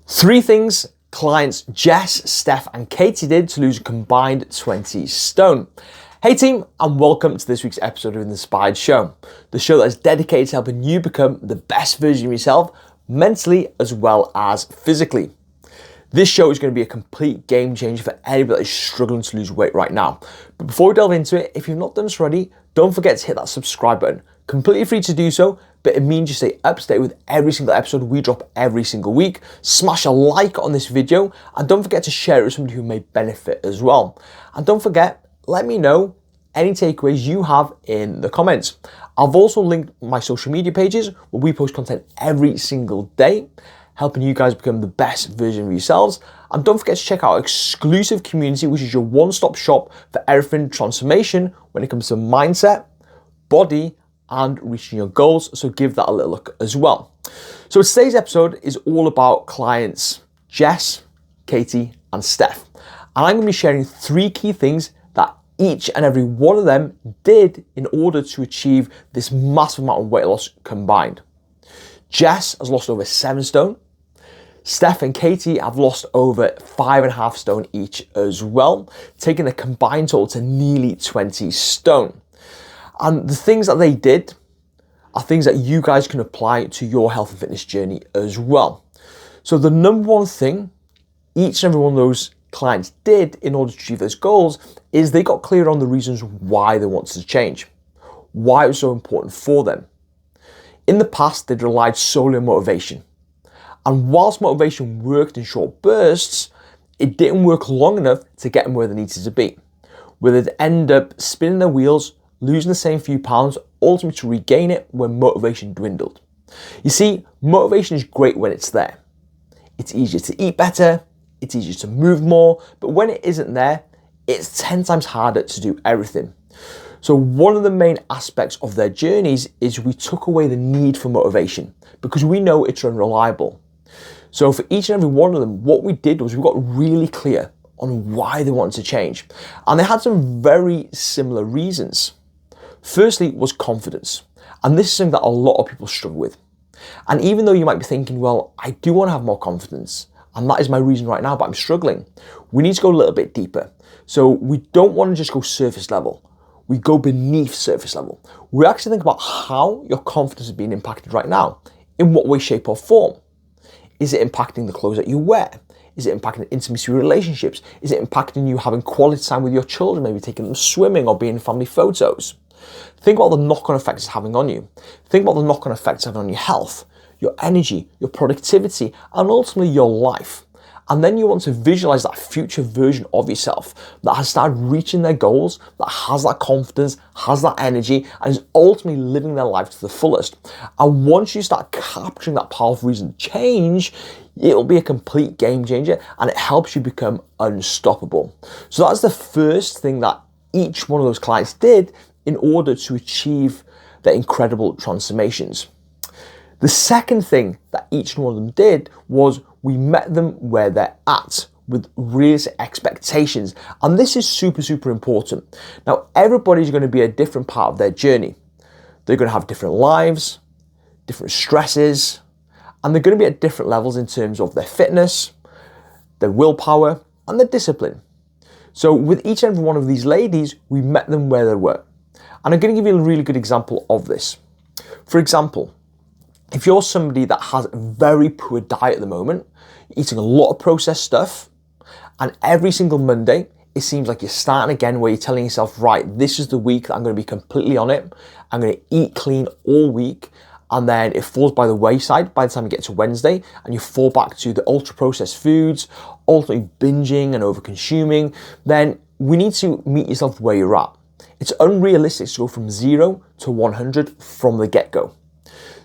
Three things clients Jess, Steph and Katie did to lose a combined 20 stone. Hey team, and welcome to this week's episode of The Inspired Show, the show that is dedicated to helping you become the best version of yourself, mentally as well as physically. This show is going to be a complete game changer for anybody that is struggling to lose weight right now. But before we delve into it, if you've not done this already, don't forget to hit that subscribe button. Completely free to do so, but it means you stay up to date with every single episode we drop every single week. Smash a like on this video, and don't forget to share it with somebody who may benefit as well. And don't forget, let me know any takeaways you have in the comments. I've also linked my social media pages where we post content every single day, helping you guys become the best version of yourselves. And don't forget to check out our exclusive community, which is your one-stop shop for everything transformation when it comes to mindset, body, and reaching your goals. So give that a little look as well. So today's episode is all about clients Jess, Katie, and Steph. And I'm going to be sharing three key things that each and every one of them did in order to achieve this massive amount of weight loss combined. Jess has lost over 7 stone. Steph and Katie have lost over 5.5 stone each as well, taking a combined total to nearly 20 stone. And the things that they did are things that you guys can apply to your health and fitness journey as well. So the number one thing each and every one of those clients did in order to achieve those goals is they got clear on the reasons why they wanted to change, why it was so important for them. In the past, they'd relied solely on motivation. And whilst motivation worked in short bursts, it didn't work long enough to get them where they needed to be, where they'd end up spinning their wheels, losing the same few pounds, ultimately to regain it when motivation dwindled. You see, motivation is great when it's there. It's easier to eat better, it's easier to move more, but when it isn't there, it's 10 times harder to do everything. So one of the main aspects of their journeys is we took away the need for motivation because we know it's unreliable. So for each and every one of them, what we did was we got really clear on why they wanted to change. And they had some very similar reasons. Firstly was confidence. And this is something that a lot of people struggle with. And even though you might be thinking, well, I do want to have more confidence, and that is my reason right now, but I'm struggling, we need to go a little bit deeper. So we don't want to just go surface level. We go beneath surface level. We actually think about how your confidence is being impacted right now. In what way, shape, or form? Is it impacting the clothes that you wear? Is it impacting intimacy relationships? Is it impacting you having quality time with your children, maybe taking them swimming or being in family photos? Think about the knock-on effects it's having on you. Think about the knock-on effects it's having on your health, your energy, your productivity, and ultimately your life. And then you want to visualize that future version of yourself that has started reaching their goals, that has that confidence, has that energy, and is ultimately living their life to the fullest. And once you start capturing that powerful reason to change, it'll be a complete game changer and it helps you become unstoppable. So that's the first thing that each one of those clients did in order to achieve their incredible transformations. The second thing that each one of them did was we met them where they're at with realistic expectations. And this is super, super important. Now, everybody's going to be a different part of their journey. They're going to have different lives, different stresses, and they're going to be at different levels in terms of their fitness, their willpower, and their discipline. So with each and every one of these ladies, we met them where they were. And I'm going to give you a really good example of this. For example, if you're somebody that has a very poor diet at the moment, eating a lot of processed stuff, and every single Monday, it seems like you're starting again where you're telling yourself, right, this is the week that I'm going to be completely on it. I'm going to eat clean all week. And then it falls by the wayside by the time you get to Wednesday and you fall back to the ultra processed foods, ultimately binging and over consuming, then we need to meet yourself where you're at. It's unrealistic to go from 0 to 100 from the get-go.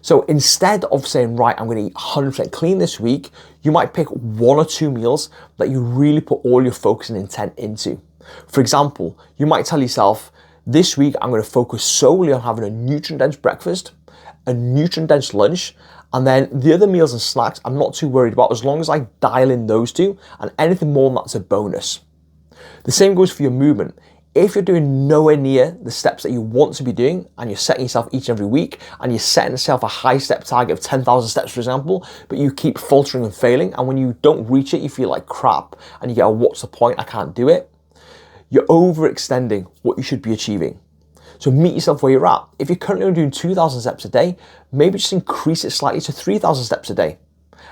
So instead of saying, right, I'm going to eat 100% clean this week, you might pick 1 or 2 meals that you really put all your focus and intent into. For example, you might tell yourself, this week I'm going to focus solely on having a nutrient-dense breakfast, a nutrient-dense lunch, and then the other meals and snacks I'm not too worried about as long as I dial in those two, and anything more than that's a bonus. The same goes for your movement. If you're doing nowhere near the steps that you want to be doing, and you're setting yourself each and every week, and you're setting yourself a high step target of 10,000 steps, for example, but you keep faltering and failing, and when you don't reach it, you feel like crap, and you go, what's the point? I can't do it. You're overextending what you should be achieving. So meet yourself where you're at. If you're currently only doing 2,000 steps a day, maybe just increase it slightly to 3,000 steps a day.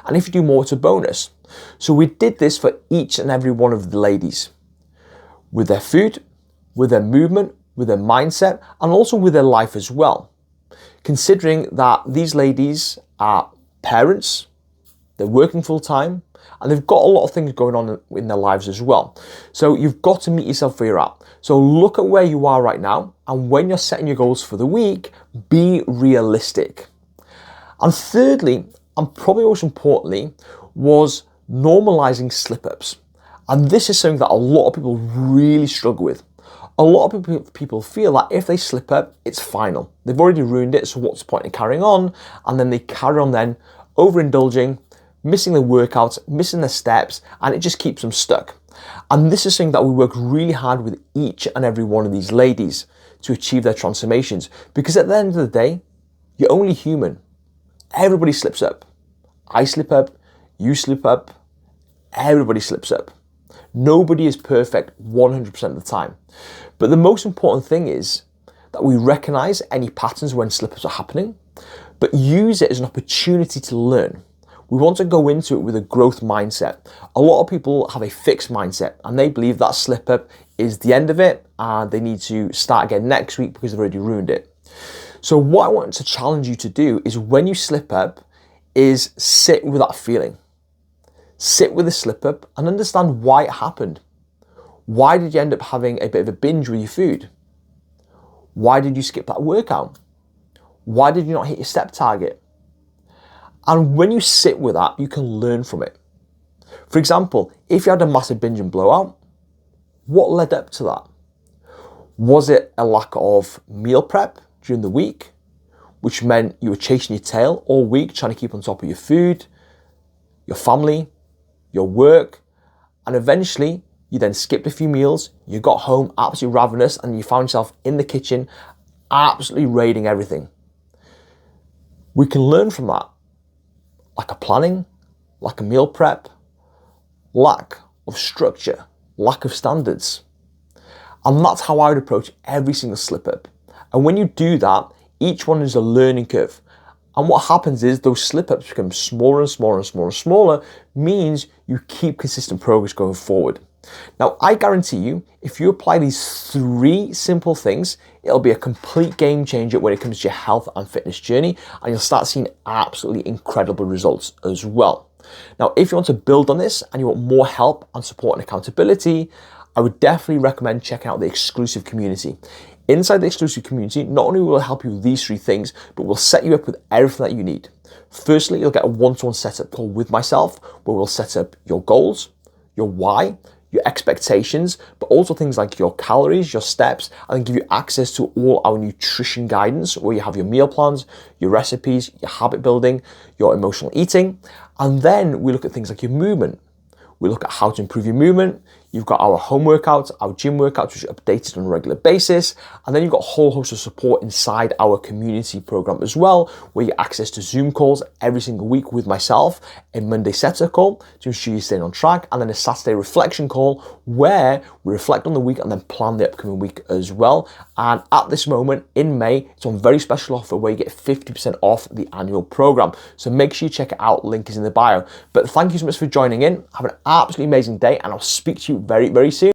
And if you do more, it's a bonus. So we did this for each and every one of the ladies, with their food, with their movement, with their mindset, and also with their life as well. Considering that these ladies are parents, they're working full time, and they've got a lot of things going on in their lives as well. So you've got to meet yourself where you're at. So look at where you are right now, and when you're setting your goals for the week, be realistic. And thirdly, and probably most importantly, was normalizing slip-ups. And this is something that a lot of people really struggle with. A lot of people feel that if they slip up, it's final. They've already ruined it, so what's the point in carrying on? And then they carry on then, overindulging, missing their workouts, missing their steps, and it just keeps them stuck. And this is something that we work really hard with each and every one of these ladies to achieve their transformations. Because at the end of the day, you're only human. Everybody slips up. I slip up, you slip up, everybody slips up. Nobody is perfect 100% of the time. But the most important thing is that we recognize any patterns when slip-ups are happening, but use it as an opportunity to learn. We want to go into it with a growth mindset. A lot of people have a fixed mindset, and they believe that slip-up is the end of it, and they need to start again next week because they've already ruined it. So what I want to challenge you to do is, when you slip up, is sit with that feeling. Sit with the slip up and understand why it happened. Why did you end up having a bit of a binge with your food? Why did you skip that workout? Why did you not hit your step target? And when you sit with that, you can learn from it. For example, if you had a massive binge and blowout, what led up to that? Was it a lack of meal prep during the week, which meant you were chasing your tail all week trying to keep on top of your food, your family, your work, and eventually you then skipped a few meals, you got home absolutely ravenous, and you found yourself in the kitchen absolutely raiding everything? We can learn from that. Lack of planning, lack of meal prep, lack of structure, lack of standards. And that's how I would approach every single slip up. And when you do that, each one is a learning curve. And what happens is those slip-ups become smaller and smaller and smaller and smaller, means you keep consistent progress going forward. Now, I guarantee you, if you apply these 3 simple things, it'll be a complete game changer when it comes to your health and fitness journey, and you'll start seeing absolutely incredible results as well. Now, if you want to build on this and you want more help and support and accountability, I would definitely recommend checking out the exclusive community. Inside the exclusive community, not only will it help you with these 3 things, but we'll set you up with everything that you need. Firstly, you'll get a one-to-one setup call with myself, where we'll set up your goals, your why, your expectations, but also things like your calories, your steps, and then give you access to all our nutrition guidance, where you have your meal plans, your recipes, your habit building, your emotional eating. And then we look at things like your movement. We look at how to improve your movement. You've got our home workouts, our gym workouts, which are updated on a regular basis. And then you've got a whole host of support inside our community program as well, where you get access to Zoom calls every single week with myself, a Monday setup call to ensure you're staying on track, and then a Saturday reflection call where we reflect on the week and then plan the upcoming week as well. And at this moment in May, it's on a very special offer where you get 50% off the annual program. So make sure you check it out. Link is in the bio. But thank you so much for joining in. Have an absolutely amazing day, and I'll speak to you very, very soon.